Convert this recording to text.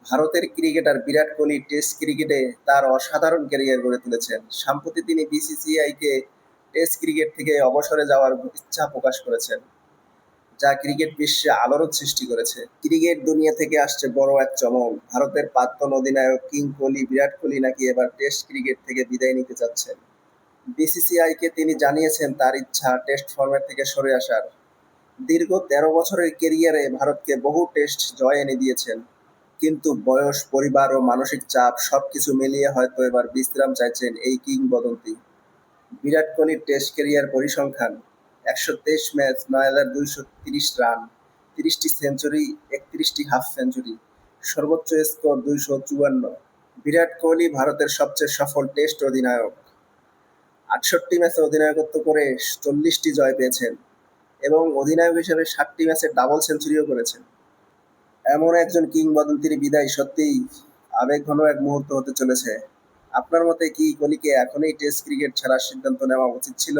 ভারতের cricketer Virat Kohli test ক্রিকেটে তার অসাধারণ ক্যারিয়ার গড়ে তুলেছেন। সম্প্রতি তিনি বিসিসিআইকে টেস্ট ক্রিকেট থেকে অবসরে যাওয়ার ইচ্ছা প্রকাশ করেছেন, যা ক্রিকেট বিশ্বে আলোড়ন সৃষ্টি করেছে। ক্রিকেট দুনিয়া থেকে আসছে বড় এক চমক। ভারতের প্রাক্তন অধিনায়ক কিং কোহলি বিরাট কোহলি নাকি এবার টেস্ট ক্রিকেট থেকে বিদায় নিতে যাচ্ছেন। বিসিসিআইকে তিনি জানিয়েছেন তার ইচ্ছা টেস্ট ফরম্যাট থেকে সরে আসার। দীর্ঘ ১৩ বছরের ক্যারিয়ারে ভারতকে বহু টেস্ট জয় এনে দিয়েছেন, কিন্তু বয়স, পরিবার ও মানসিক চাপ সবকিছু মিলিয়ে হয়তো এবার বিশ্রাম চাইছেন এই কিংবদন্তি। বিরাট কোহলির টেস্ট ক্যারিয়ার পরিসংখ্যান: ১২৩ ম্যাচ, ৯,২৩০ রান, ৩০টি সেঞ্চুরি, ৩১টি হাফ সেঞ্চুরি, সর্বোচ্চ স্কোর ২৫৪। বিরাট কোহলি ভারতের সবচেয়ে সফল টেস্ট অধিনায়ক। ৬৮ ম্যাচে অধিনায়কত্ব করে ৪০টি জয় পেয়েছেন এবং অধিনায়ক হিসেবে ৭টি ম্যাচে ডাবল সেঞ্চুরিও করেছেন। এমন একজন কিংবদন্তির বিদায় সত্যিই আবেগঘন এক মুহূর্ত হতে চলেছে। আপনার মতে কি কোহলিকে এখনই টেস্ট ক্রিকেট ছাড়ার সিদ্ধান্ত নেওয়া উচিত ছিল?